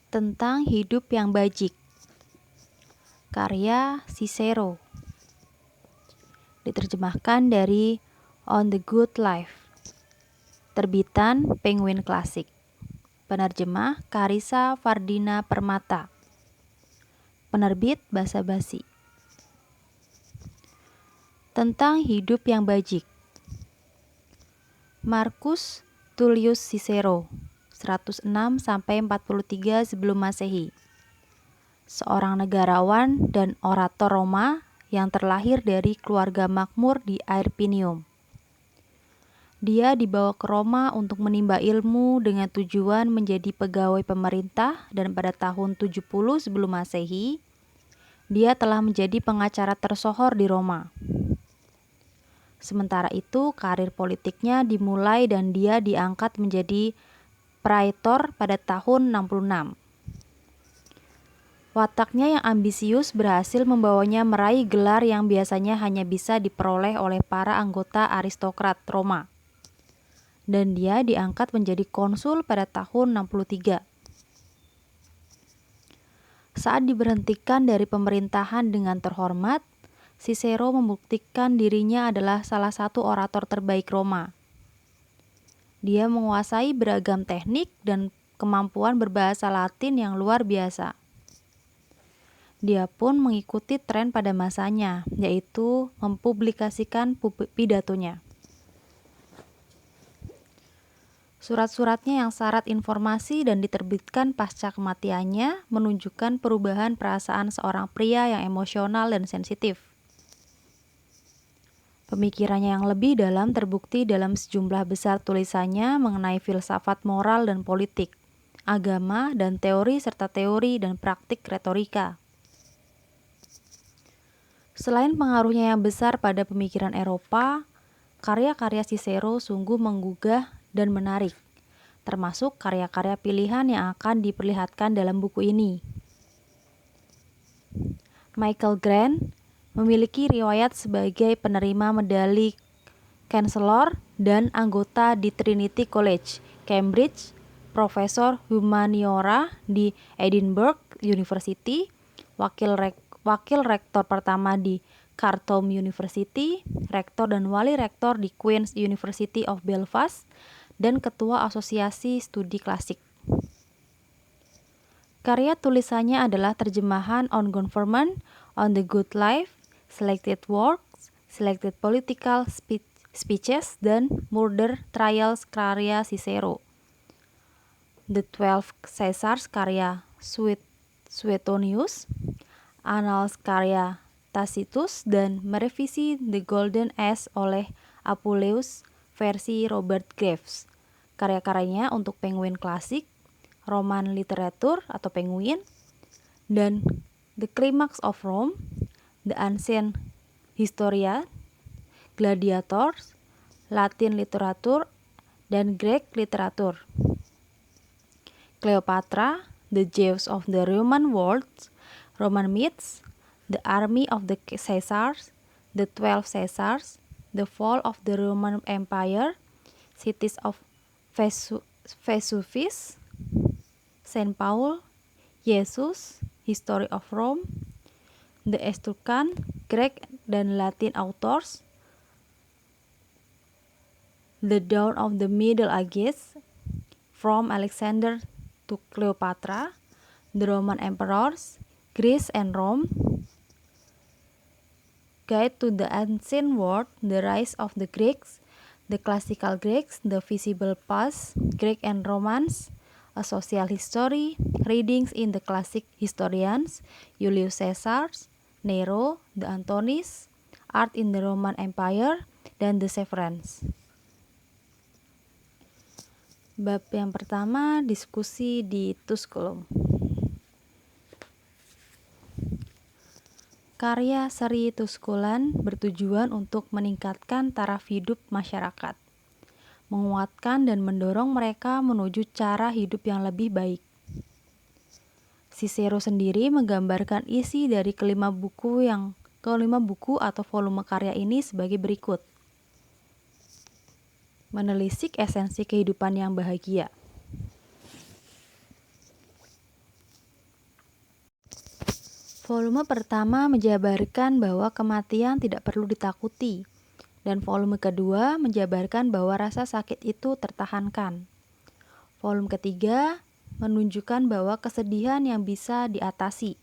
Tentang hidup yang bajik. Karya Cicero. Diterjemahkan dari On the Good Life. Terbitan Penguin Klasik. Penerjemah Karissa Fardina Permata. Penerbit Basa Basi. Tentang hidup yang bajik. Marcus Tullius Cicero 106-43 sebelum Masehi. Seorang negarawan dan orator Roma yang terlahir dari keluarga makmur di Airpinium. Dia dibawa ke Roma untuk menimba ilmu dengan tujuan menjadi pegawai pemerintah, dan pada tahun 70 sebelum Masehi, dia telah menjadi pengacara tersohor di Roma. Sementara itu, karir politiknya dimulai dan dia diangkat menjadi praetor pada tahun 66. Wataknya yang ambisius berhasil membawanya meraih gelar yang biasanya hanya bisa diperoleh oleh para anggota aristokrat Roma. Dan dia diangkat menjadi konsul pada tahun 63. Saat diberhentikan dari pemerintahan dengan terhormat, Cicero membuktikan dirinya adalah salah satu orator terbaik Roma. Dia menguasai beragam teknik dan kemampuan berbahasa Latin yang luar biasa. Dia pun mengikuti tren pada masanya, yaitu mempublikasikan pidatonya. Surat-suratnya yang syarat informasi dan diterbitkan pasca kematiannya menunjukkan perubahan perasaan seorang pria yang emosional dan sensitif. Pemikirannya yang lebih dalam terbukti dalam sejumlah besar tulisannya mengenai filsafat moral dan politik, agama dan teori serta teori dan praktik retorika. Selain pengaruhnya yang besar pada pemikiran Eropa, karya-karya Cicero sungguh menggugah dan menarik, termasuk karya-karya pilihan yang akan diperlihatkan dalam buku ini. Michael Grant memiliki riwayat sebagai penerima medali Chancellor dan anggota di Trinity College, Cambridge, profesor humaniora di Edinburgh University, wakil rektor pertama di Khartoum University, rektor dan wali rektor di Queen's University of Belfast, dan ketua Asosiasi Studi Klasik. Karya tulisannya adalah terjemahan On Government, On the Good Life, Selected Works, Selected Political Speeches, dan Murder Trials karya Cicero. The 12 Caesars karya Suetonius, Annals karya Tacitus, dan merevisi The Golden Age oleh Apuleius versi Robert Graves. Karya-karyanya untuk Penguin Klasik, Roman Literatur atau Penguin, dan The Climax of Rome, The Ancient Historia, Gladiators, Latin Literatur, dan Greek Literatur. Cleopatra, The Zeus of the Roman World, Roman Myths, The Army of the Caesars, The 12 Caesars, The Fall of the Roman Empire, Cities of Vesuvius, Saint Paul, Jesus, History of Rome, The Etruscan, Greek dan Latin Authors, The Dawn of the Middle Ages, From Alexander to Cleopatra, The Roman Emperors, Greece and Rome, Guide to the Ancient World, The Rise of the Greeks, The Classical Greeks, The Visible Past, Greek and Romance, A Social History, Readings in the Classic Historians, Julius Caesar, Nero, The Antonis, Art in the Roman Empire, dan The Severance. Bab yang pertama, diskusi di Tusculum. Karya seri Tusculan bertujuan untuk meningkatkan taraf hidup masyarakat, menguatkan dan mendorong mereka menuju cara hidup yang lebih baik. Cicero sendiri menggambarkan isi dari kelima buku atau volume karya ini sebagai berikut. Menelisik esensi kehidupan yang bahagia. Volume pertama menjabarkan bahwa kematian tidak perlu ditakuti, dan volume kedua menjabarkan bahwa rasa sakit itu tertahankan. Volume ketiga menunjukkan bahwa kesedihan yang bisa diatasi.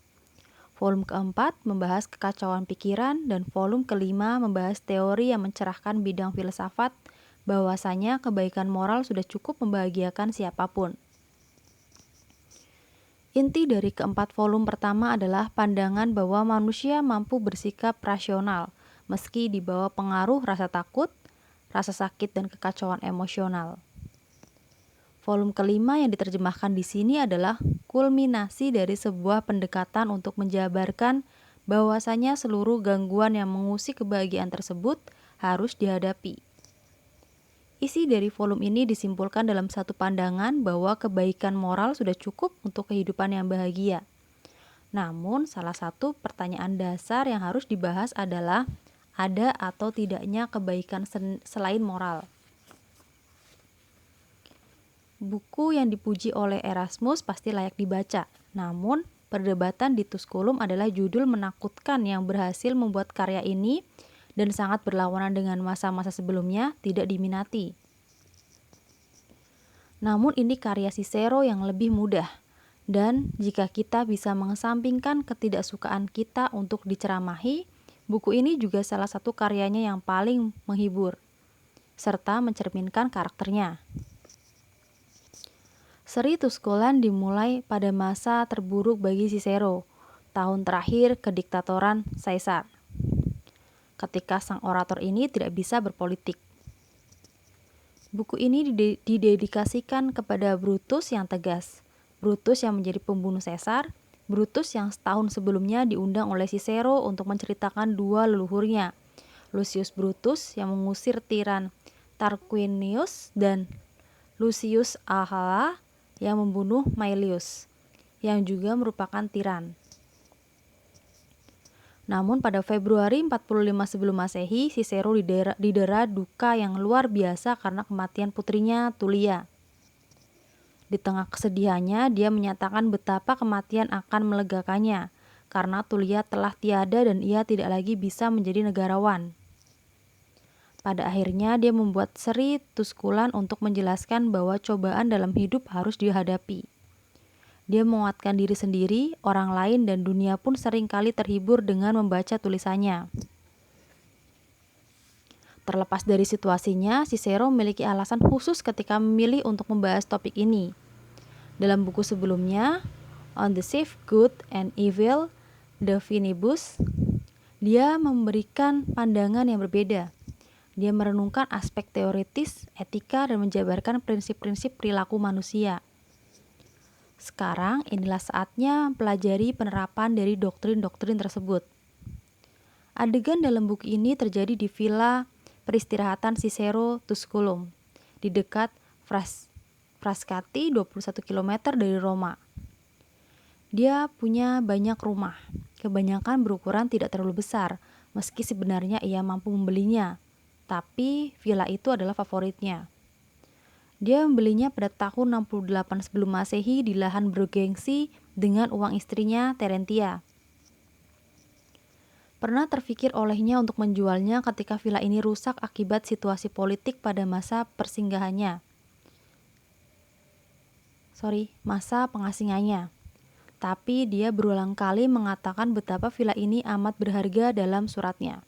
Volume keempat membahas kekacauan pikiran, dan volume kelima membahas teori yang mencerahkan bidang filsafat bahwasanya kebaikan moral sudah cukup membahagiakan siapapun. Inti dari keempat volume pertama adalah pandangan bahwa manusia mampu bersikap rasional meski di bawah pengaruh rasa takut, rasa sakit, dan kekacauan emosional. Volume kelima yang diterjemahkan di sini adalah kulminasi dari sebuah pendekatan untuk menjabarkan bahwasanya seluruh gangguan yang mengusik kebahagiaan tersebut harus dihadapi. Isi dari volume ini disimpulkan dalam satu pandangan bahwa kebaikan moral sudah cukup untuk kehidupan yang bahagia. Namun, salah satu pertanyaan dasar yang harus dibahas adalah ada atau tidaknya kebaikan selain moral. Buku yang dipuji oleh Erasmus pasti layak dibaca. Namun, perdebatan di Tusculum adalah judul menakutkan yang berhasil membuat karya ini dan sangat berlawanan dengan masa-masa sebelumnya tidak diminati. Namun ini karya Cicero yang lebih mudah, dan jika kita bisa mengesampingkan ketidaksukaan kita untuk diceramahi, buku ini juga salah satu karyanya yang paling menghibur, serta mencerminkan karakternya. Seri Tusculan dimulai pada masa terburuk bagi Cicero, tahun terakhir kediktatoran Caesar, ketika sang orator ini tidak bisa berpolitik. Buku ini didedikasikan kepada Brutus yang tegas, Brutus yang menjadi pembunuh Caesar, Brutus yang setahun sebelumnya diundang oleh Cicero untuk menceritakan dua leluhurnya, Lucius Brutus yang mengusir tiran Tarquinius dan Lucius Ahala yang membunuh Maelius, yang juga merupakan tiran. Namun pada Februari 45 sebelum Masehi, Cicero didera duka yang luar biasa karena kematian putrinya Tullia. Di tengah kesedihannya, dia menyatakan betapa kematian akan melegakannya, karena Tullia telah tiada dan ia tidak lagi bisa menjadi negarawan. Pada akhirnya, dia membuat seri Tusculan untuk menjelaskan bahwa cobaan dalam hidup harus dihadapi. Dia menguatkan diri sendiri, orang lain, dan dunia pun seringkali terhibur dengan membaca tulisannya. Terlepas dari situasinya, Cicero memiliki alasan khusus ketika memilih untuk membahas topik ini. Dalam buku sebelumnya, On the Civ, Good and Evil, De Finibus, dia memberikan pandangan yang berbeda. Dia merenungkan aspek teoritis, etika, dan menjabarkan prinsip-prinsip perilaku manusia. Sekarang inilah saatnya mempelajari penerapan dari doktrin-doktrin tersebut. Adegan dalam buku ini terjadi di villa peristirahatan Cicero Tusculum, di dekat Frascati, 21 km dari Roma. Dia punya banyak rumah, kebanyakan berukuran tidak terlalu besar, meski sebenarnya ia mampu membelinya, tapi villa itu adalah favoritnya. Dia membelinya pada tahun 68 sebelum Masehi di lahan bergengsi dengan uang istrinya Terentia. Pernah terfikir olehnya untuk menjualnya ketika villa ini rusak akibat situasi politik pada masa masa pengasingannya. Tapi dia berulang kali mengatakan betapa villa ini amat berharga dalam suratnya.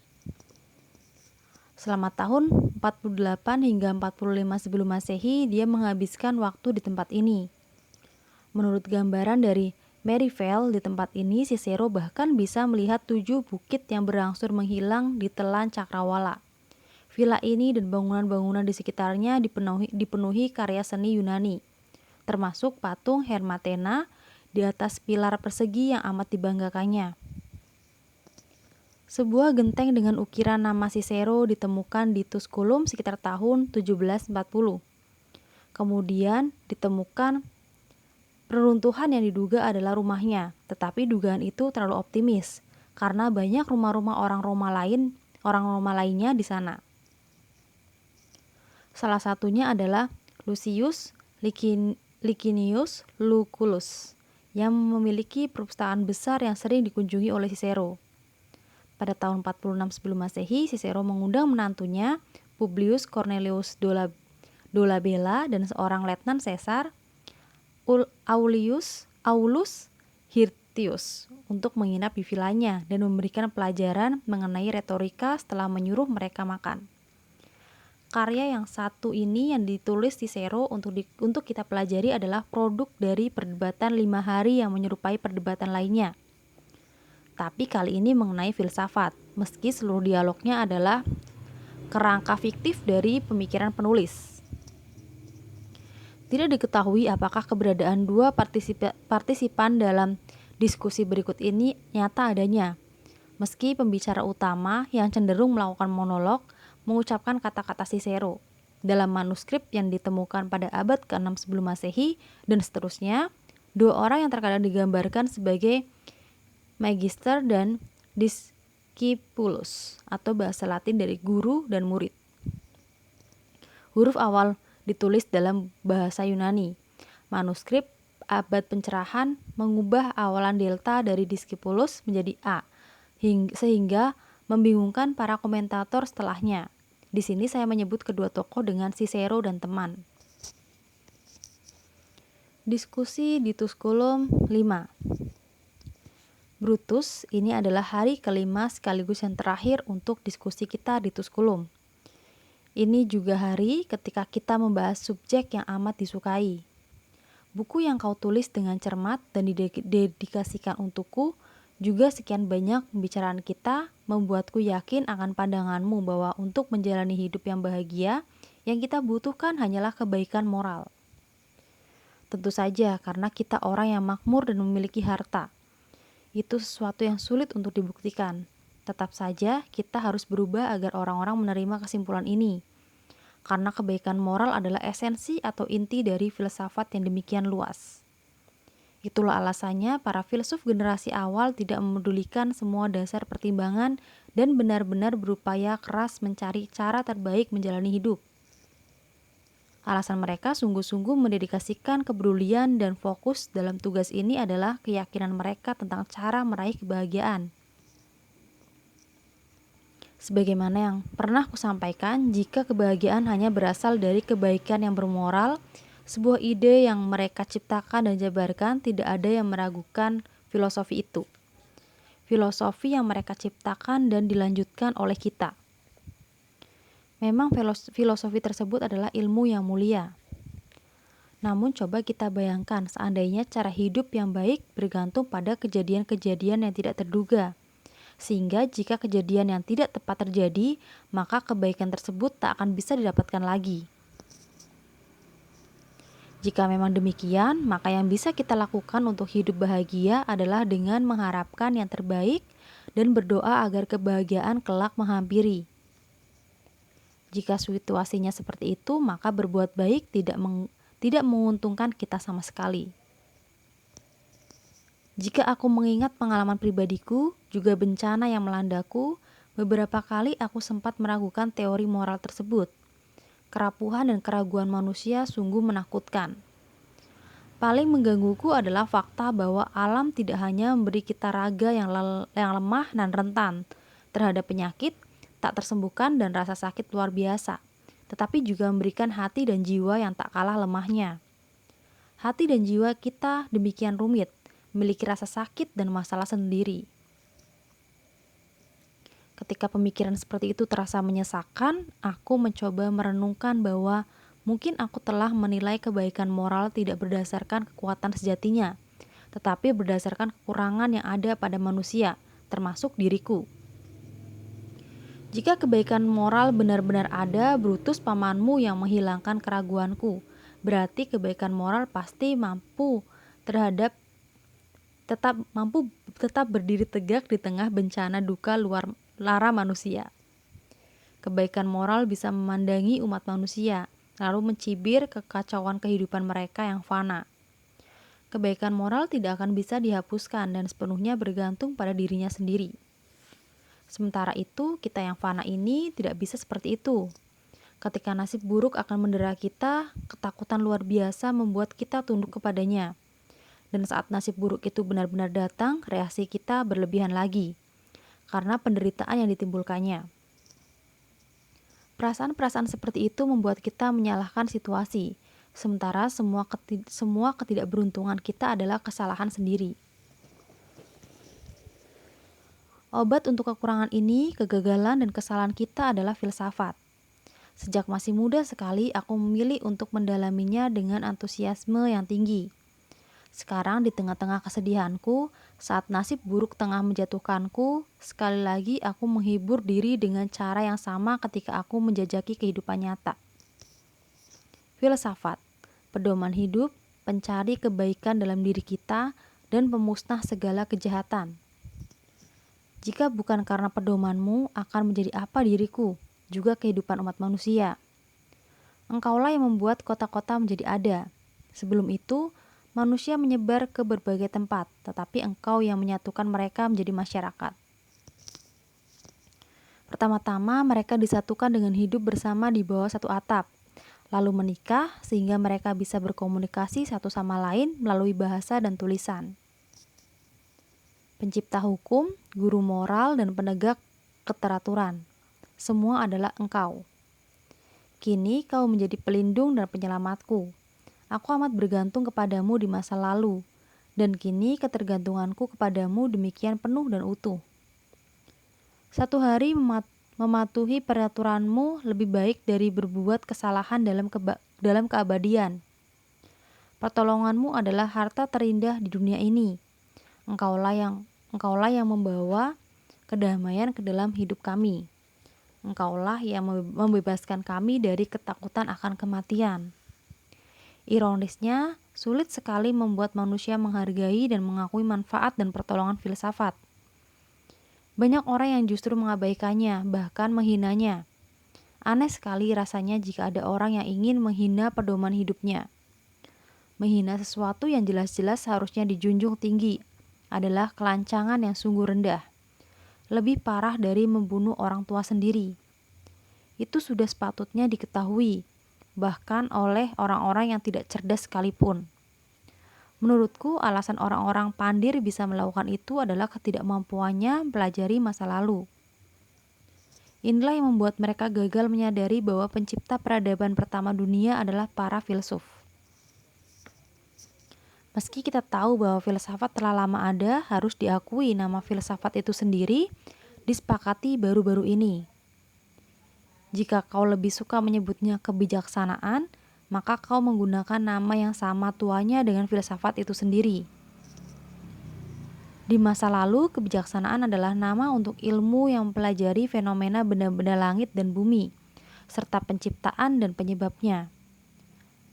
Selama tahun 48 hingga 45 sebelum Masehi, dia menghabiskan waktu di tempat ini. Menurut gambaran dari Merivale, di tempat ini Cicero bahkan bisa melihat 7 bukit yang berangsur menghilang di telan cakrawala. Villa ini dan bangunan-bangunan di sekitarnya dipenuhi karya seni Yunani, termasuk patung Hermatena di atas pilar persegi yang amat dibanggakannya. Sebuah genteng dengan ukiran nama Cicero ditemukan di Tusculum sekitar tahun 1740. Kemudian ditemukan reruntuhan yang diduga adalah rumahnya, tetapi dugaan itu terlalu optimis karena banyak rumah-rumah orang Roma lainnya di sana. Salah satunya adalah Lucius Licinius Lucullus yang memiliki perpustakaan besar yang sering dikunjungi oleh Cicero. Pada tahun 46 sebelum Masehi, Cicero mengundang menantunya Publius Cornelius Dolabella dan seorang letnan Caesar Aulus Hirtius untuk menginap di vilanya dan memberikan pelajaran mengenai retorika setelah menyuruh mereka makan. Karya yang satu ini yang ditulis Cicero untuk kita pelajari adalah produk dari perdebatan 5 hari yang menyerupai perdebatan lainnya. Tapi kali ini mengenai filsafat, meski seluruh dialognya adalah kerangka fiktif dari pemikiran penulis. Tidak diketahui apakah keberadaan dua partisipan dalam diskusi berikut ini nyata adanya, meski pembicara utama yang cenderung melakukan monolog mengucapkan kata-kata Cicero dalam manuskrip yang ditemukan pada abad ke-6 sebelum Masehi dan seterusnya. Dua orang yang terkadang digambarkan sebagai magister dan discipulus atau bahasa Latin dari guru dan murid. Huruf awal ditulis dalam bahasa Yunani. Manuskrip abad pencerahan mengubah awalan delta dari discipulus menjadi A, sehingga membingungkan para komentator setelahnya. Di sini saya menyebut kedua tokoh dengan Cicero dan teman. Diskusi di Tusculum 5. Brutus, ini adalah hari kelima sekaligus yang terakhir untuk diskusi kita di Tusculum. Ini juga hari ketika kita membahas subjek yang amat disukai. Buku yang kau tulis dengan cermat dan didedikasikan untukku, juga sekian banyak pembicaraan kita, membuatku yakin akan pandanganmu bahwa untuk menjalani hidup yang bahagia, yang kita butuhkan hanyalah kebaikan moral. Tentu saja karena kita orang yang makmur dan memiliki harta. Itu sesuatu yang sulit untuk dibuktikan. Tetap saja kita harus berubah agar orang-orang menerima kesimpulan ini. Karena kebaikan moral adalah esensi atau inti dari filsafat yang demikian luas. Itulah alasannya para filsuf generasi awal tidak memedulikan semua dasar pertimbangan dan benar-benar berupaya keras mencari cara terbaik menjalani hidup. Alasan mereka sungguh-sungguh mendedikasikan kepedulian dan fokus dalam tugas ini adalah keyakinan mereka tentang cara meraih kebahagiaan. Sebagaimana yang pernah kusampaikan, jika kebahagiaan hanya berasal dari kebaikan yang bermoral, sebuah ide yang mereka ciptakan dan jabarkan, tidak ada yang meragukan filosofi itu. Filosofi yang mereka ciptakan dan dilanjutkan oleh kita. Memang filosofi tersebut adalah ilmu yang mulia. Namun coba kita bayangkan seandainya cara hidup yang baik bergantung pada kejadian-kejadian yang tidak terduga. Sehingga jika kejadian yang tidak tepat terjadi, maka kebaikan tersebut tak akan bisa didapatkan lagi. Jika memang demikian, maka yang bisa kita lakukan untuk hidup bahagia adalah dengan mengharapkan yang terbaik dan berdoa agar kebahagiaan kelak menghampiri. Jika situasinya seperti itu, maka berbuat baik tidak menguntungkan kita sama sekali. Jika aku mengingat pengalaman pribadiku, juga bencana yang melandaku, beberapa kali aku sempat meragukan teori moral tersebut. Kerapuhan dan keraguan manusia sungguh menakutkan. Paling menggangguku adalah fakta bahwa alam tidak hanya memberi kita raga yang lemah dan rentan terhadap penyakit, tak tersembuhkan dan rasa sakit luar biasa, tetapi juga memberikan hati dan jiwa yang tak kalah lemahnya. Hati dan jiwa kita demikian rumit, memiliki rasa sakit dan masalah sendiri. Ketika pemikiran seperti itu terasa menyesakan, aku mencoba merenungkan bahwa mungkin aku telah menilai kebaikan moral tidak berdasarkan kekuatan sejatinya, tetapi berdasarkan kekurangan yang ada pada manusia, termasuk diriku. Jika kebaikan moral benar-benar ada, Brutus pamanmu yang menghilangkan keraguanku, berarti kebaikan moral pasti mampu tetap berdiri tegak di tengah bencana duka lara manusia. Kebaikan moral bisa memandangi umat manusia, lalu mencibir kekacauan kehidupan mereka yang fana. Kebaikan moral tidak akan bisa dihapuskan dan sepenuhnya bergantung pada dirinya sendiri. Sementara itu, kita yang fana ini tidak bisa seperti itu. Ketika nasib buruk akan mendera kita, ketakutan luar biasa membuat kita tunduk kepadanya. Dan saat nasib buruk itu benar-benar datang, reaksi kita berlebihan lagi karena penderitaan yang ditimbulkannya. Perasaan-perasaan seperti itu membuat kita menyalahkan situasi, sementara semua ketidakberuntungan kita adalah kesalahan sendiri. Obat untuk kekurangan ini, kegagalan dan kesalahan kita adalah filsafat. Sejak masih muda sekali, aku memilih untuk mendalaminya dengan antusiasme yang tinggi. Sekarang di tengah-tengah kesedihanku, saat nasib buruk tengah menjatuhkanku, sekali lagi aku menghibur diri dengan cara yang sama ketika aku menjajaki kehidupan nyata. Filsafat, pedoman hidup, pencari kebaikan dalam diri kita, dan pemusnah segala kejahatan. Jika bukan karena pedomanmu, akan menjadi apa diriku, juga kehidupan umat manusia? Engkaulah yang membuat kota-kota menjadi ada. Sebelum itu, manusia menyebar ke berbagai tempat, tetapi engkau yang menyatukan mereka menjadi masyarakat. Pertama-tama mereka disatukan dengan hidup bersama di bawah satu atap, lalu menikah sehingga mereka bisa berkomunikasi satu sama lain melalui bahasa dan tulisan. Pencipta hukum, guru moral, dan penegak keteraturan, semua adalah engkau. Kini kau menjadi pelindung dan penyelamatku. Aku amat bergantung kepadamu di masa lalu, dan kini ketergantunganku kepadamu demikian penuh dan utuh. Satu hari mematuhi peraturanmu lebih baik dari berbuat kesalahan dalam keabadian. Pertolonganmu adalah harta terindah di dunia ini. Engkaulah yang membawa kedamaian ke dalam hidup kami. Engkaulah yang membebaskan kami dari ketakutan akan kematian. Ironisnya, sulit sekali membuat manusia menghargai dan mengakui manfaat dan pertolongan filsafat. Banyak orang yang justru mengabaikannya, bahkan menghinanya. Aneh sekali rasanya jika ada orang yang ingin menghina pedoman hidupnya. Menghina sesuatu yang jelas-jelas seharusnya dijunjung tinggi adalah kelancangan yang sungguh rendah. Lebih parah dari membunuh orang tua sendiri. Itu sudah sepatutnya diketahui, bahkan oleh orang-orang yang tidak cerdas sekalipun. Menurutku, alasan orang-orang pandir bisa melakukan itu adalah ketidakmampuannya mempelajari masa lalu. Inilah yang membuat mereka gagal menyadari bahwa pencipta peradaban pertama dunia adalah para filsuf. Meski kita tahu bahwa filsafat telah lama ada, harus diakui nama filsafat itu sendiri disepakati baru-baru ini. Jika kau lebih suka menyebutnya kebijaksanaan, maka kau menggunakan nama yang sama tuanya dengan filsafat itu sendiri. Di masa lalu, kebijaksanaan adalah nama untuk ilmu yang mempelajari fenomena benda-benda langit dan bumi, serta penciptaan dan penyebabnya.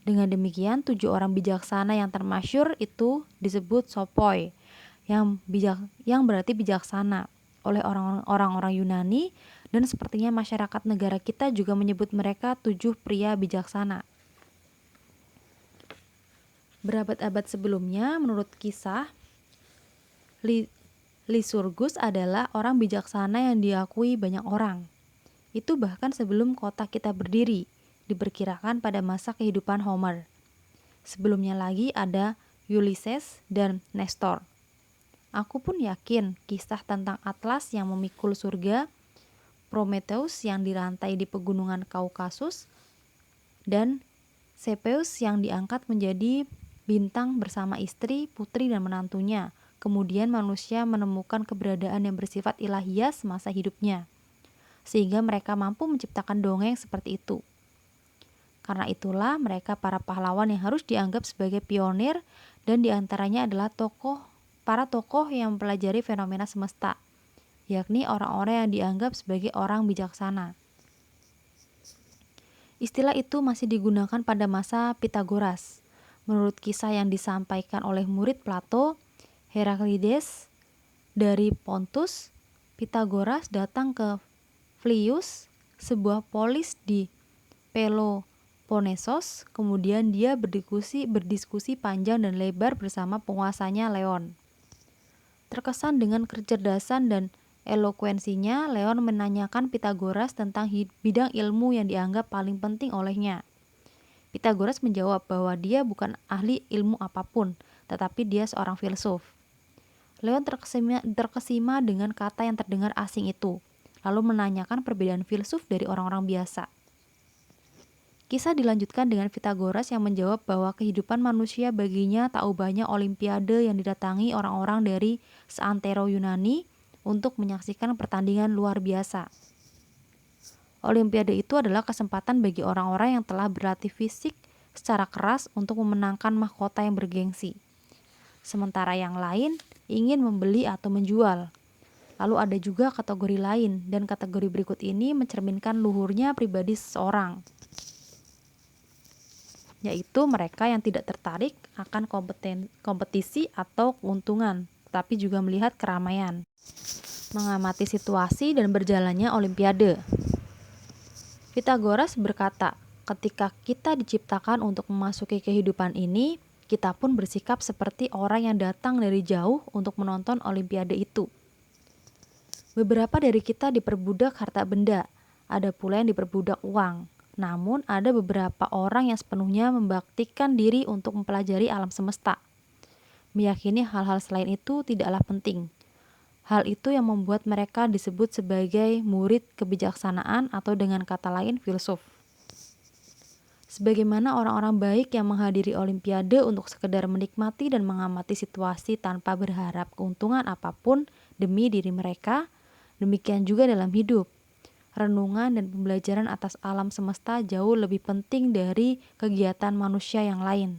Dengan demikian, 7 orang bijaksana yang termasyhur itu disebut sophoi, yang berarti bijaksana, oleh orang-orang Yunani, dan sepertinya masyarakat negara kita juga menyebut mereka 7 pria bijaksana. Berabad-abad sebelumnya, menurut kisah, Lycurgus adalah orang bijaksana yang diakui banyak orang. Itu bahkan sebelum kota kita berdiri, diperkirakan pada masa kehidupan Homer. Sebelumnya lagi ada Ulysses dan Nestor. Aku pun yakin kisah tentang Atlas yang memikul surga, Prometheus yang dirantai di pegunungan Kaukasus, dan Cepheus yang diangkat menjadi bintang bersama istri, putri, dan menantunya. Kemudian manusia menemukan keberadaan yang bersifat ilahiyah semasa hidupnya, sehingga mereka mampu menciptakan dongeng seperti itu. Karena itulah mereka para pahlawan yang harus dianggap sebagai pionir, dan diantaranya adalah para tokoh yang mempelajari fenomena semesta, yakni orang-orang yang dianggap sebagai orang bijaksana. Istilah itu masih digunakan pada masa Pitagoras. Menurut kisah yang disampaikan oleh murid Plato, Heraklides dari Pontus, Pitagoras datang ke Phlius, sebuah polis di Peloponnesos. Kemudian dia berdiskusi panjang dan lebar bersama penguasanya Leon. Terkesan dengan kecerdasan dan elokuensinya, Leon menanyakan Pitagoras tentang bidang ilmu yang dianggap paling penting olehnya. Pitagoras menjawab bahwa dia bukan ahli ilmu apapun, tetapi dia seorang filsuf. Leon terkesima dengan kata yang terdengar asing itu, lalu menanyakan perbedaan filsuf dari orang-orang biasa. Kisah dilanjutkan dengan Pythagoras yang menjawab bahwa kehidupan manusia baginya tak ubahnya olimpiade yang didatangi orang-orang dari seantero Yunani untuk menyaksikan pertandingan luar biasa. Olimpiade itu adalah kesempatan bagi orang-orang yang telah berlatih fisik secara keras untuk memenangkan mahkota yang bergengsi. Sementara yang lain ingin membeli atau menjual. Lalu ada juga kategori lain, dan kategori berikut ini mencerminkan luhurnya pribadi seseorang, yaitu mereka yang tidak tertarik akan kompetisi atau keuntungan, tapi juga melihat keramaian, mengamati situasi dan berjalannya olimpiade. Pythagoras berkata, ketika kita diciptakan untuk memasuki kehidupan ini, kita pun bersikap seperti orang yang datang dari jauh untuk menonton olimpiade itu. Beberapa dari kita diperbudak harta benda, ada pula yang diperbudak uang. Namun ada beberapa orang yang sepenuhnya membaktikan diri untuk mempelajari alam semesta. Meyakini hal-hal selain itu tidaklah penting. Hal itu yang membuat mereka disebut sebagai murid kebijaksanaan atau dengan kata lain filsuf. Sebagaimana orang-orang baik yang menghadiri olimpiade untuk sekedar menikmati dan mengamati situasi tanpa berharap keuntungan apapun demi diri mereka, demikian juga dalam hidup. Renungan dan pembelajaran atas alam semesta jauh lebih penting dari kegiatan manusia yang lain.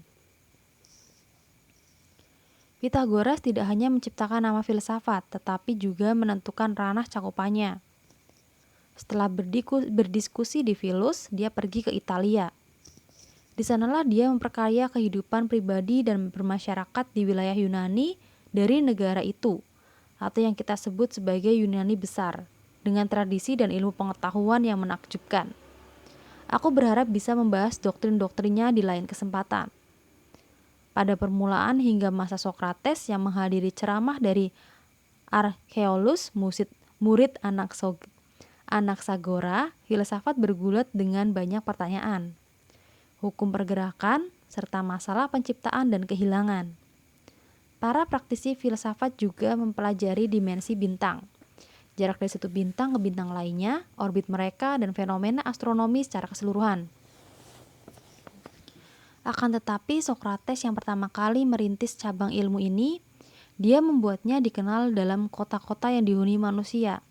Pythagoras tidak hanya menciptakan nama filsafat, tetapi juga menentukan ranah cakupannya. Setelah berdiskusi di Philus, dia pergi ke Italia. Di sanalah dia memperkaya kehidupan pribadi dan bermasyarakat di wilayah Yunani dari negara itu, atau yang kita sebut sebagai Yunani besar, dengan tradisi dan ilmu pengetahuan yang menakjubkan. Aku berharap bisa membahas doktrin-doktrinnya di lain kesempatan. Pada permulaan hingga masa Sokrates yang menghadiri ceramah dari Archeolus, murid Anaxagora, filsafat bergulat dengan banyak pertanyaan. Hukum pergerakan, serta masalah penciptaan dan kehilangan. Para praktisi filsafat juga mempelajari dimensi bintang, jarak dari satu bintang ke bintang lainnya, orbit mereka, dan fenomena astronomi secara keseluruhan. Akan tetapi Sokrates yang pertama kali merintis cabang ilmu ini, dia membuatnya dikenal dalam kota-kota yang dihuni manusia,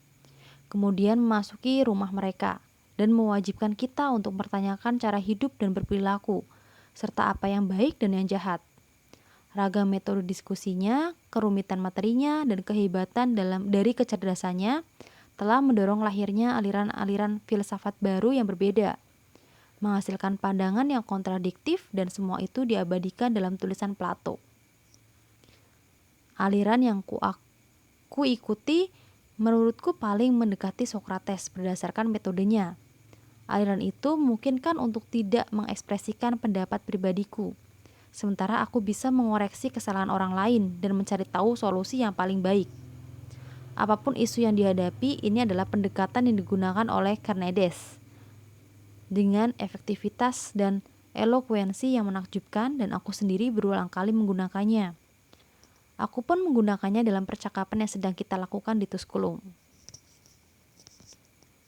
kemudian memasuki rumah mereka, dan mewajibkan kita untuk mempertanyakan cara hidup dan berperilaku, serta apa yang baik dan yang jahat. Ragam metode diskusinya, kerumitan materinya, dan kehebatan dari kecerdasannya telah mendorong lahirnya aliran-aliran filsafat baru yang berbeda, menghasilkan pandangan yang kontradiktif, dan semua itu diabadikan dalam tulisan Plato. Aliran yang ku ikuti menurutku paling mendekati Sokrates berdasarkan metodenya. Aliran itu memungkinkan untuk tidak mengekspresikan pendapat pribadiku, sementara aku bisa mengoreksi kesalahan orang lain dan mencari tahu solusi yang paling baik. Apapun isu yang dihadapi, ini adalah pendekatan yang digunakan oleh Carneades dengan efektivitas dan elokuensi yang menakjubkan, dan aku sendiri berulang kali menggunakannya. Aku pun menggunakannya dalam percakapan yang sedang kita lakukan di Tusculum.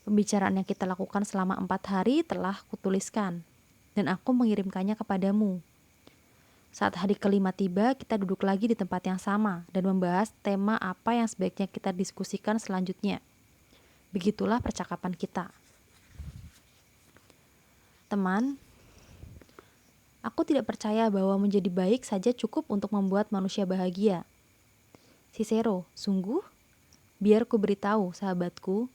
Pembicaraan yang kita lakukan selama 4 hari telah kutuliskan, dan aku mengirimkannya kepadamu. Saat hari kelima tiba, kita duduk lagi di tempat yang sama dan membahas tema apa yang sebaiknya kita diskusikan selanjutnya. Begitulah percakapan kita. Teman, aku tidak percaya bahwa menjadi baik saja cukup untuk membuat manusia bahagia. Cicero, sungguh? Biar ku beritahu, sahabatku.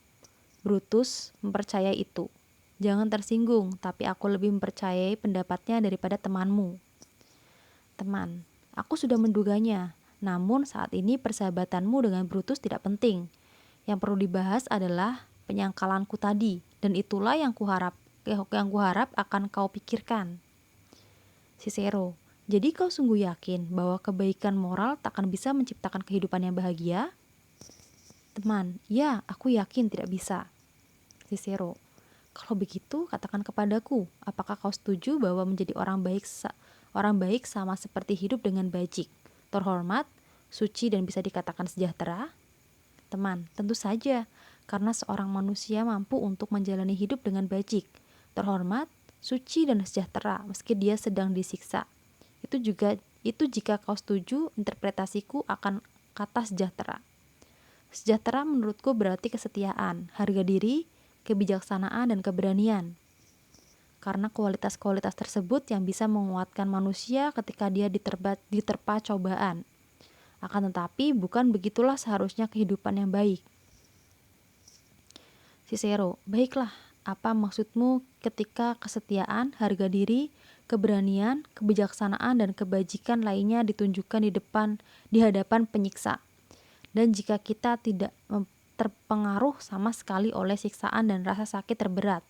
Brutus mempercayai itu. Jangan tersinggung, tapi aku lebih mempercayai pendapatnya daripada temanmu. Teman, aku sudah menduganya. Namun saat ini persahabatanmu dengan Brutus tidak penting. Yang perlu dibahas adalah penyangkalanku tadi, dan itulah yang kuharap akan kau pikirkan. Cicero, jadi kau sungguh yakin bahwa kebaikan moral takkan bisa menciptakan kehidupan yang bahagia? Teman, ya, aku yakin tidak bisa. Cicero, kalau begitu katakan kepadaku, apakah kau setuju bahwa menjadi orang baik sama seperti hidup dengan bajik? terhormat, suci dan bisa dikatakan sejahtera? Teman, tentu saja, karena seorang manusia mampu untuk menjalani hidup dengan bajik, terhormat, suci dan sejahtera meski dia sedang disiksa. Itu jika kau setuju interpretasiku akan kata sejahtera. Sejahtera menurutku berarti kesetiaan, harga diri, kebijaksanaan dan keberanian. Karena kualitas-kualitas tersebut yang bisa menguatkan manusia ketika dia diterpa cobaan. Akan tetapi bukan begitulah seharusnya kehidupan yang baik. Cicero, baiklah, apa maksudmu ketika kesetiaan, harga diri, keberanian, kebijaksanaan dan kebajikan lainnya ditunjukkan di hadapan penyiksa? Dan jika kita tidak terpengaruh sama sekali oleh siksaan dan rasa sakit terberat,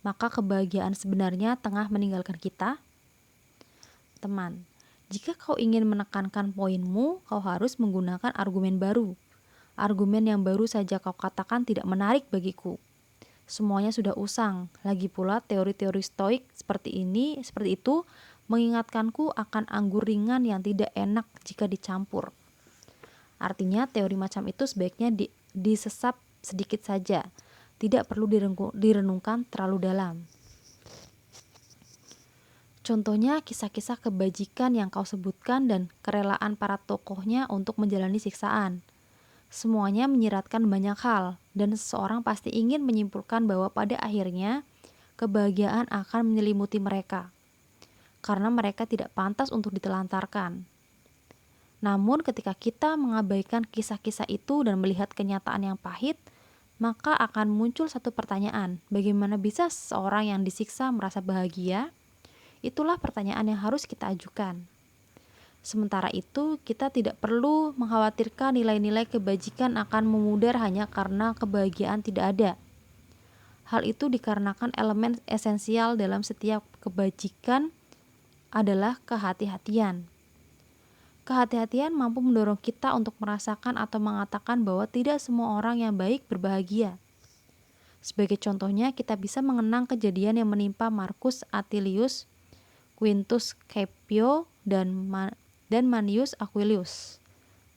maka kebahagiaan sebenarnya tengah meninggalkan kita? Teman, jika kau ingin menekankan poinmu, kau harus menggunakan argumen baru. Argumen yang baru saja kau katakan tidak menarik bagiku. Semuanya sudah usang. Lagi pula teori-teori stoik seperti itu mengingatkanku akan anggur ringan yang tidak enak jika dicampur. Artinya teori macam itu sebaiknya disesap sedikit saja. Tidak perlu direnungkan terlalu dalam. Contohnya kisah-kisah kebajikan yang kau sebutkan dan kerelaan para tokohnya untuk menjalani siksaan. Semuanya menyiratkan banyak hal, dan seseorang pasti ingin menyimpulkan bahwa pada akhirnya kebahagiaan akan menyelimuti mereka, karena mereka tidak pantas untuk ditelantarkan. Namun ketika kita mengabaikan kisah-kisah itu dan melihat kenyataan yang pahit, maka akan muncul satu pertanyaan, bagaimana bisa seseorang yang disiksa merasa bahagia? Itulah pertanyaan yang harus kita ajukan. Sementara itu, kita tidak perlu mengkhawatirkan nilai-nilai kebajikan akan memudar hanya karena kebahagiaan tidak ada. Hal itu dikarenakan elemen esensial dalam setiap kebajikan adalah kehati-hatian. Kehati-hatian mampu mendorong kita untuk merasakan atau mengatakan bahwa tidak semua orang yang baik berbahagia. Sebagai contohnya, kita bisa mengenang kejadian yang menimpa Marcus Atilius, Quintus Capio, dan Manius Aquilius.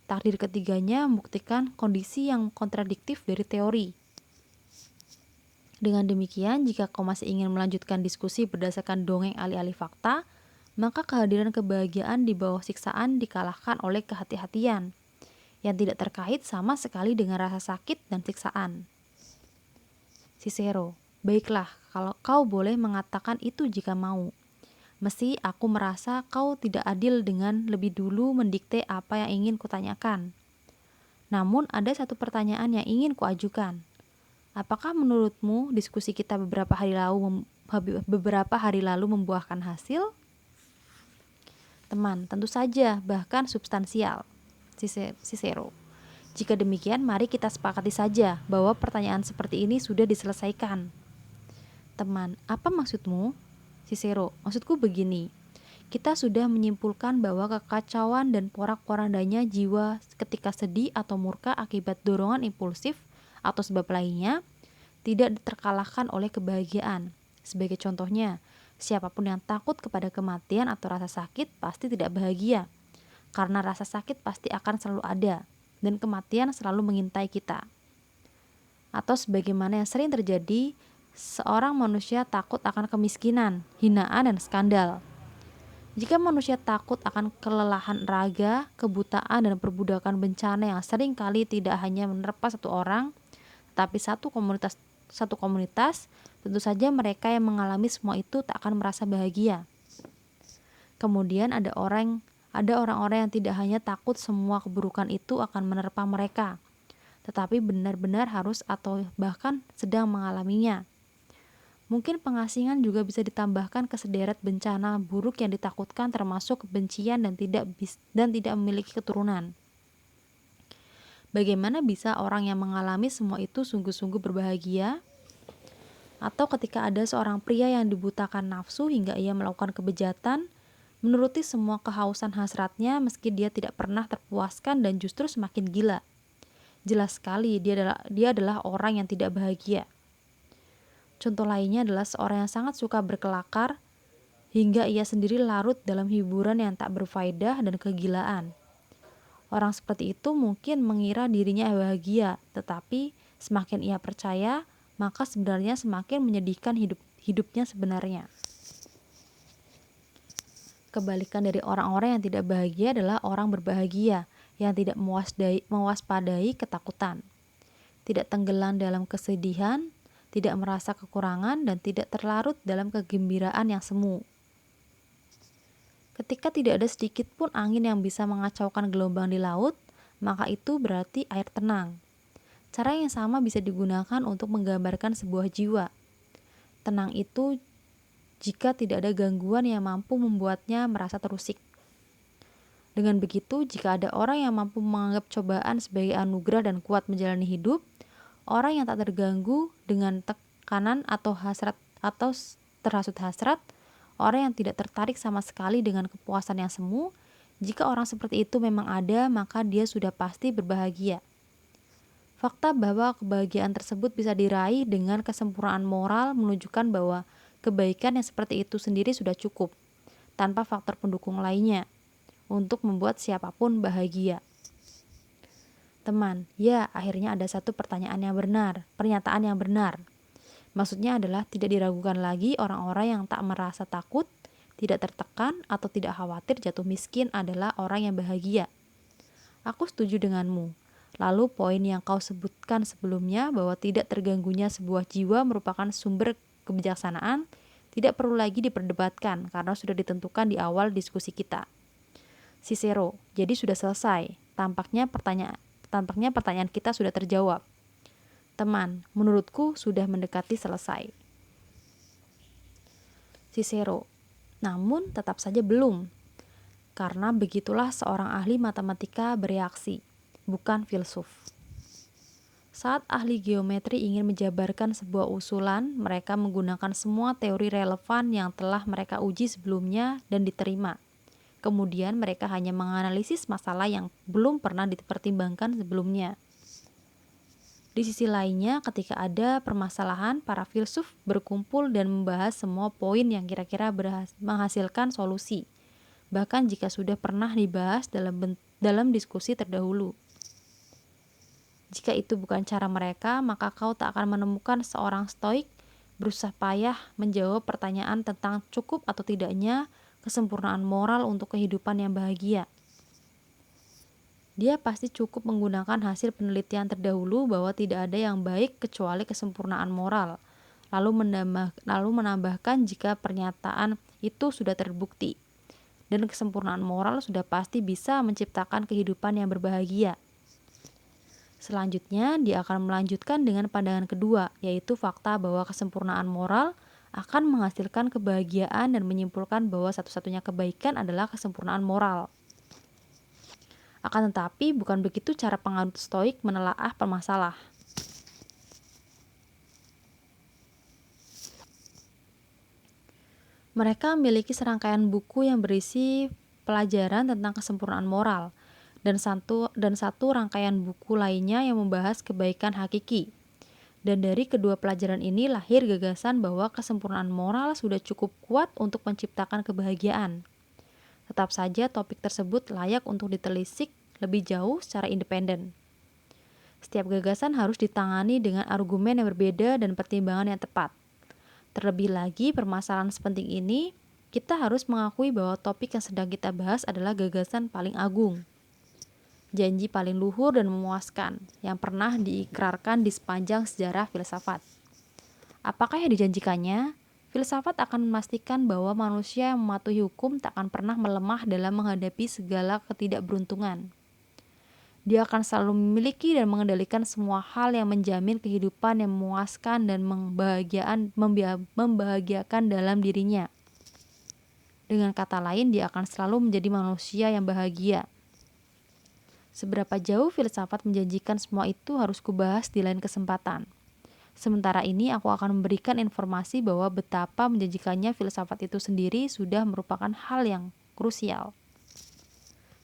Takdir ketiganya membuktikan kondisi yang kontradiktif dari teori. Dengan demikian, jika kau masih ingin melanjutkan diskusi berdasarkan dongeng alih-alih fakta, maka kehadiran kebahagiaan di bawah siksaan dikalahkan oleh kehati-hatian yang tidak terkait sama sekali dengan rasa sakit dan siksaan. Cicero, baiklah, kalau kau boleh mengatakan itu jika mau. Mesti aku merasa kau tidak adil dengan lebih dulu mendikte apa yang ingin kutanyakan. Namun ada satu pertanyaan yang ingin kuajukan. Apakah menurutmu diskusi kita beberapa hari lalu membuahkan hasil? Teman, tentu saja, bahkan substansial. Cicero. Jika demikian, mari kita sepakati saja bahwa pertanyaan seperti ini sudah diselesaikan. Teman, apa maksudmu? Cicero, maksudku begini. Kita sudah menyimpulkan bahwa kekacauan dan porak-porandanya jiwa ketika sedih atau murka akibat dorongan impulsif atau sebab lainnya tidak terkalahkan oleh kebahagiaan. Sebagai contohnya, siapapun yang takut kepada kematian atau rasa sakit pasti tidak bahagia, karena rasa sakit pasti akan selalu ada, dan kematian selalu mengintai kita. Atau sebagaimana yang sering terjadi, seorang manusia takut akan kemiskinan, hinaan, dan skandal. Jika manusia takut akan kelelahan raga, kebutaan, dan perbudakan bencana yang sering kali tidak hanya menerpa satu orang, tetapi satu komunitas, tentu saja mereka yang mengalami semua itu tak akan merasa bahagia. Kemudian ada orang-orang yang tidak hanya takut semua keburukan itu akan menerpa mereka, tetapi benar-benar harus atau bahkan sedang mengalaminya. Mungkin pengasingan juga bisa ditambahkan ke sederet bencana buruk yang ditakutkan, termasuk kebencian dan tidak memiliki keturunan. Bagaimana bisa orang yang mengalami semua itu sungguh-sungguh berbahagia? Atau ketika ada seorang pria yang dibutakan nafsu hingga ia melakukan kebejatan, menuruti semua kehausan hasratnya meski dia tidak pernah terpuaskan dan justru semakin gila. Jelas sekali dia adalah orang yang tidak bahagia. Contoh lainnya adalah seorang yang sangat suka berkelakar hingga ia sendiri larut dalam hiburan yang tak berfaedah dan kegilaan. Orang seperti itu mungkin mengira dirinya bahagia, tetapi semakin ia percaya, maka sebenarnya semakin menyedihkan hidupnya sebenarnya. Kebalikan dari orang-orang yang tidak bahagia adalah orang berbahagia, yang tidak mewaspadai ketakutan, tidak tenggelam dalam kesedihan, tidak merasa kekurangan, dan tidak terlarut dalam kegembiraan yang semu. Ketika tidak ada sedikit pun angin yang bisa mengacaukan gelombang di laut, maka itu berarti air tenang. Cara yang sama bisa digunakan untuk menggambarkan sebuah jiwa. Tenang itu jika tidak ada gangguan yang mampu membuatnya merasa terusik. Dengan begitu, jika ada orang yang mampu menganggap cobaan sebagai anugerah dan kuat menjalani hidup, orang yang tak terganggu dengan tekanan atau terhasut hasrat, orang yang tidak tertarik sama sekali dengan kepuasan yang semu, jika orang seperti itu memang ada, maka dia sudah pasti berbahagia. Fakta bahwa kebahagiaan tersebut bisa diraih dengan kesempurnaan moral menunjukkan bahwa kebaikan yang seperti itu sendiri sudah cukup, tanpa faktor pendukung lainnya, untuk membuat siapapun bahagia. Teman, ya akhirnya ada satu pernyataan yang benar. Maksudnya adalah tidak diragukan lagi orang-orang yang tak merasa takut, tidak tertekan, atau tidak khawatir jatuh miskin adalah orang yang bahagia. Aku setuju denganmu. Lalu poin yang kau sebutkan sebelumnya bahwa tidak terganggunya sebuah jiwa merupakan sumber kebijaksanaan tidak perlu lagi diperdebatkan karena sudah ditentukan di awal diskusi kita. Cicero, jadi sudah selesai. Tampaknya pertanyaan kita sudah terjawab. Teman, menurutku sudah mendekati selesai. Cicero, namun tetap saja belum. Karena begitulah seorang ahli matematika bereaksi, bukan filsuf. Saat ahli geometri ingin menjabarkan sebuah usulan, mereka menggunakan semua teori relevan yang telah mereka uji sebelumnya dan diterima. Kemudian mereka hanya menganalisis masalah yang belum pernah dipertimbangkan sebelumnya. Di sisi lainnya, ketika ada permasalahan, para filsuf berkumpul dan membahas semua poin yang kira-kira menghasilkan solusi, bahkan jika sudah pernah dibahas dalam diskusi terdahulu. Jika itu bukan cara mereka, maka kau tak akan menemukan seorang stoik berusaha payah menjawab pertanyaan tentang cukup atau tidaknya kesempurnaan moral untuk kehidupan yang bahagia. Dia pasti cukup menggunakan hasil penelitian terdahulu bahwa tidak ada yang baik kecuali kesempurnaan moral, lalu menambahkan jika pernyataan itu sudah terbukti, dan kesempurnaan moral sudah pasti bisa menciptakan kehidupan yang berbahagia. Selanjutnya, dia akan melanjutkan dengan pandangan kedua, yaitu fakta bahwa kesempurnaan moral akan menghasilkan kebahagiaan dan menyimpulkan bahwa satu-satunya kebaikan adalah kesempurnaan moral. Akan tetapi, bukan begitu cara penganut stoik menelaah permasalah. Mereka memiliki serangkaian buku yang berisi pelajaran tentang kesempurnaan moral, dan satu rangkaian buku lainnya yang membahas kebaikan hakiki. Dan dari kedua pelajaran ini lahir gagasan bahwa kesempurnaan moral sudah cukup kuat untuk menciptakan kebahagiaan. Tetap saja topik tersebut layak untuk ditelisik lebih jauh secara independen. Setiap gagasan harus ditangani dengan argumen yang berbeda dan pertimbangan yang tepat. Terlebih lagi, permasalahan sepenting ini, kita harus mengakui bahwa topik yang sedang kita bahas adalah gagasan paling agung, janji paling luhur dan memuaskan yang pernah diikrarkan di sepanjang sejarah filsafat. Apakah yang dijanjikannya? Filsafat akan memastikan bahwa manusia yang mematuhi hukum tak akan pernah melemah dalam menghadapi segala ketidakberuntungan. Dia akan selalu memiliki dan mengendalikan semua hal yang menjamin kehidupan yang memuaskan dan membahagiakan dalam dirinya. Dengan kata lain, dia akan selalu menjadi manusia yang bahagia. Seberapa jauh filsafat menjanjikan semua itu harus kubahas di lain kesempatan. Sementara ini aku akan memberikan informasi bahwa betapa menjanjikannya filsafat itu sendiri sudah merupakan hal yang krusial.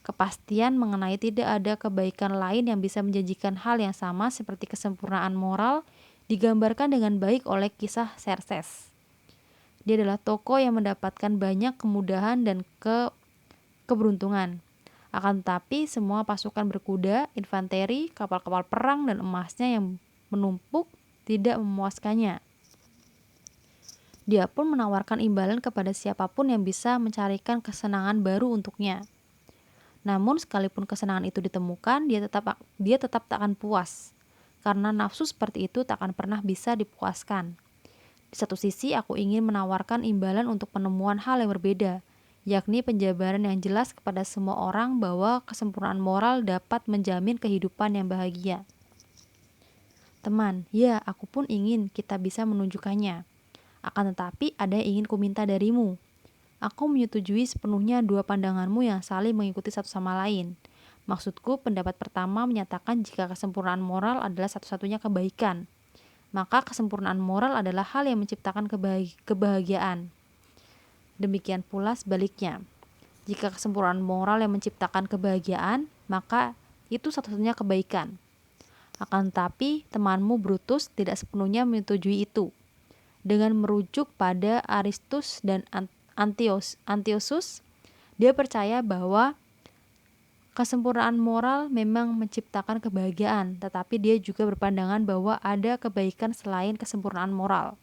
Kepastian mengenai tidak ada kebaikan lain yang bisa menjanjikan hal yang sama seperti kesempurnaan moral digambarkan dengan baik oleh kisah Xerxes. Dia adalah tokoh yang mendapatkan banyak kemudahan dan keberuntungan. Akan tetapi semua pasukan berkuda, infanteri, kapal-kapal perang, dan emasnya yang menumpuk tidak memuaskannya. Dia pun menawarkan imbalan kepada siapapun yang bisa mencarikan kesenangan baru untuknya. Namun sekalipun kesenangan itu ditemukan, dia tetap tak akan puas, karena nafsu seperti itu tak akan pernah bisa dipuaskan. Di satu sisi aku ingin menawarkan imbalan untuk penemuan hal yang berbeda, yakni penjabaran yang jelas kepada semua orang bahwa kesempurnaan moral dapat menjamin kehidupan yang bahagia. Teman, ya aku pun ingin kita bisa menunjukkannya. Akan tetapi ada yang ingin kuminta darimu. Aku menyetujui sepenuhnya dua pandanganmu yang saling mengikuti satu sama lain. Maksudku, pendapat pertama menyatakan jika kesempurnaan moral adalah satu-satunya kebaikan, maka kesempurnaan moral adalah hal yang menciptakan kebahagiaan. Demikian pula sebaliknya. Jika kesempurnaan moral yang menciptakan kebahagiaan, maka itu satu-satunya kebaikan. Akan tetapi, temanmu Brutus tidak sepenuhnya menyetujui itu. Dengan merujuk pada Aristus dan Antiochus, dia percaya bahwa kesempurnaan moral memang menciptakan kebahagiaan, tetapi dia juga berpandangan bahwa ada kebaikan selain kesempurnaan moral.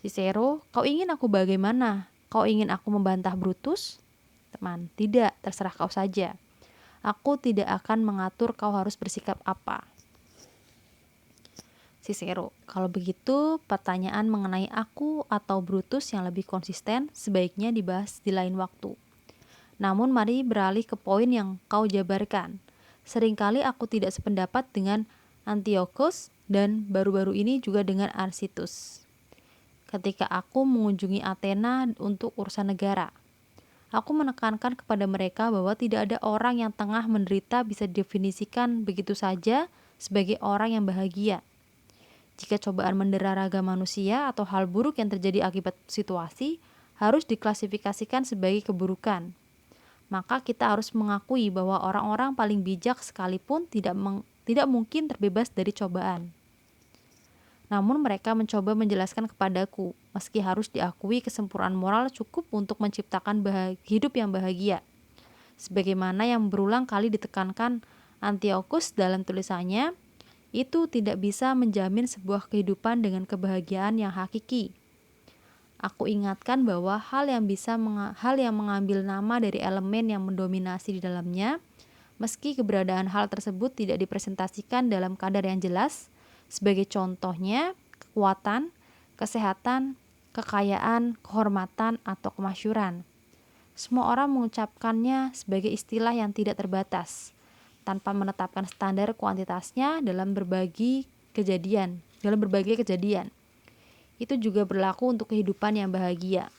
Cicero, kau ingin aku bagaimana? Kau ingin aku membantah Brutus? Teman, tidak, terserah kau saja. Aku tidak akan mengatur kau harus bersikap apa. Cicero, kalau begitu pertanyaan mengenai aku atau Brutus yang lebih konsisten sebaiknya dibahas di lain waktu. Namun mari beralih ke poin yang kau jabarkan. Seringkali aku tidak sependapat dengan Antiochus dan baru-baru ini juga dengan Arsitus. Ketika aku mengunjungi Athena untuk urusan negara, aku menekankan kepada mereka bahwa tidak ada orang yang tengah menderita bisa didefinisikan begitu saja sebagai orang yang bahagia. Jika cobaan mendera raga manusia atau hal buruk yang terjadi akibat situasi harus diklasifikasikan sebagai keburukan, maka kita harus mengakui bahwa orang-orang paling bijak sekalipun tidak mungkin terbebas dari cobaan. Namun mereka mencoba menjelaskan kepadaku, meski harus diakui kesempurnaan moral cukup untuk menciptakan hidup yang bahagia. Sebagaimana yang berulang kali ditekankan Antiochus dalam tulisannya, itu tidak bisa menjamin sebuah kehidupan dengan kebahagiaan yang hakiki. Aku ingatkan bahwa hal yang mengambil nama dari elemen yang mendominasi di dalamnya, meski keberadaan hal tersebut tidak dipresentasikan dalam kadar yang jelas, sebagai contohnya kekuatan, kesehatan, kekayaan, kehormatan, atau kemasyhuran. Semua orang mengucapkannya sebagai istilah yang tidak terbatas, tanpa menetapkan standar kuantitasnya dalam berbagai kejadian. Itu juga berlaku untuk kehidupan yang bahagia.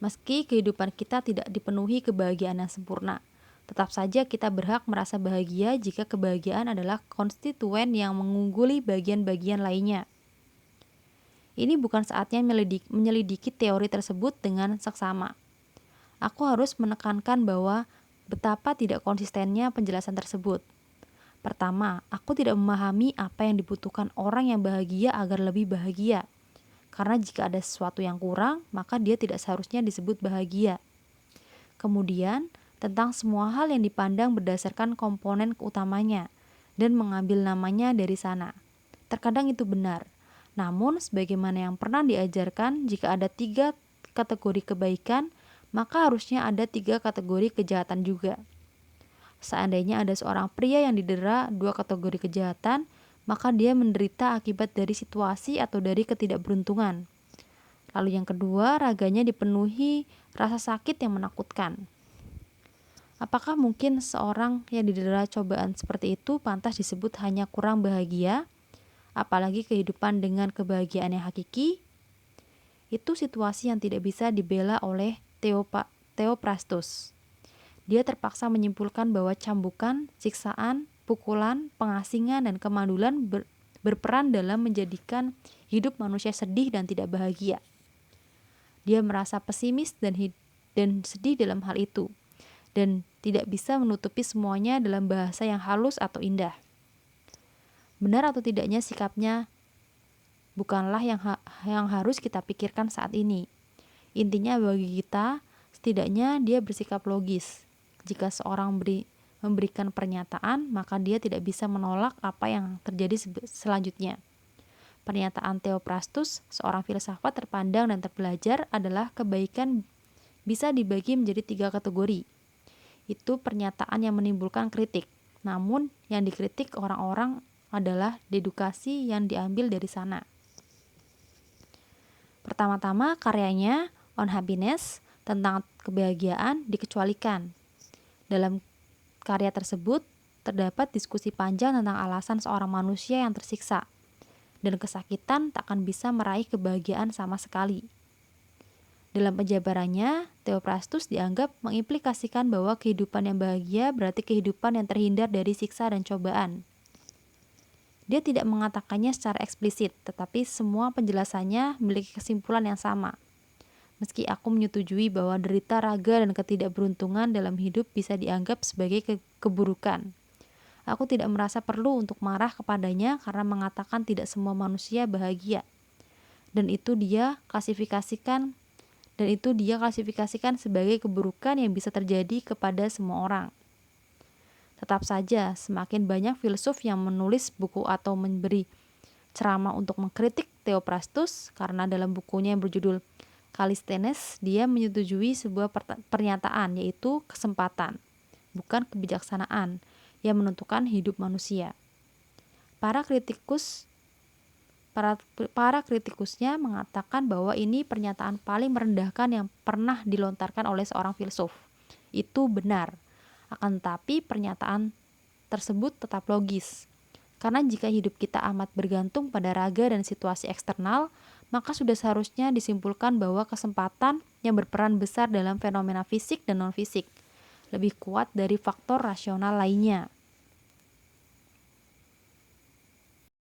Meski kehidupan kita tidak dipenuhi kebahagiaan yang sempurna, tetap saja kita berhak merasa bahagia jika kebahagiaan adalah konstituen yang mengungguli bagian-bagian lainnya. Ini bukan saatnya menyelidiki teori tersebut dengan seksama. Aku harus menekankan bahwa betapa tidak konsistennya penjelasan tersebut. Pertama, aku tidak memahami apa yang dibutuhkan orang yang bahagia agar lebih bahagia. Karena jika ada sesuatu yang kurang, maka dia tidak seharusnya disebut bahagia. Kemudian, tentang semua hal yang dipandang berdasarkan komponen utamanya dan mengambil namanya dari sana. Terkadang itu benar. Namun, sebagaimana yang pernah diajarkan, jika ada 3 kategori kebaikan, maka harusnya ada 3 kategori kejahatan juga. Seandainya ada seorang pria yang didera 2 kategori kejahatan, maka dia menderita akibat dari situasi atau dari ketidakberuntungan. Lalu yang kedua, raganya dipenuhi rasa sakit yang menakutkan. Apakah mungkin seorang yang didera cobaan seperti itu pantas disebut hanya kurang bahagia? Apalagi kehidupan dengan kebahagiaan yang hakiki? Itu situasi yang tidak bisa dibela oleh Theophrastus. Dia terpaksa menyimpulkan bahwa cambukan, siksaan, pukulan, pengasingan, dan kemandulan berperan dalam menjadikan hidup manusia sedih dan tidak bahagia. Dia merasa pesimis dan sedih dalam hal itu, dan tidak bisa menutupi semuanya dalam bahasa yang halus atau indah. Benar atau tidaknya sikapnya bukanlah yang harus kita pikirkan saat ini. Intinya bagi kita, Setidaknya dia bersikap logis. Jika seorang memberikan pernyataan, maka dia tidak bisa menolak apa yang terjadi selanjutnya. Pernyataan Theophrastus, seorang filsafat terpandang dan terpelajar, adalah kebaikan bisa dibagi menjadi 3 kategori. Itu pernyataan yang menimbulkan kritik. Namun, yang dikritik orang-orang adalah dedukasi yang diambil dari sana. Pertama-tama, karyanya On Happiness tentang kebahagiaan dikecualikan. Dalam karya tersebut terdapat diskusi panjang tentang alasan seorang manusia yang tersiksa dan kesakitan tak akan bisa meraih kebahagiaan sama sekali. Dalam penjabarannya, Theophrastus dianggap mengimplikasikan bahwa kehidupan yang bahagia berarti kehidupan yang terhindar dari siksa dan cobaan. Dia tidak mengatakannya secara eksplisit, tetapi semua penjelasannya memiliki kesimpulan yang sama. Meski aku menyetujui bahwa derita raga dan ketidakberuntungan dalam hidup bisa dianggap sebagai keburukan, aku tidak merasa perlu untuk marah kepadanya karena mengatakan tidak semua manusia bahagia. Dan itu dia klasifikasikan sebagai keburukan yang bisa terjadi kepada semua orang. Tetap saja, semakin banyak filsuf yang menulis buku atau memberi ceramah untuk mengkritik Theophrastus, karena dalam bukunya yang berjudul Kallisthenes, dia menyetujui sebuah pernyataan, yaitu kesempatan, bukan kebijaksanaan, yang menentukan hidup manusia. Para kritikusnya mengatakan bahwa ini pernyataan paling merendahkan yang pernah dilontarkan oleh seorang filsuf. Itu benar. Akan tetapi pernyataan tersebut tetap logis. Karena jika hidup kita amat bergantung pada raga dan situasi eksternal, maka sudah seharusnya disimpulkan bahwa kesempatan yang berperan besar dalam fenomena fisik dan non-fisik lebih kuat dari faktor rasional lainnya.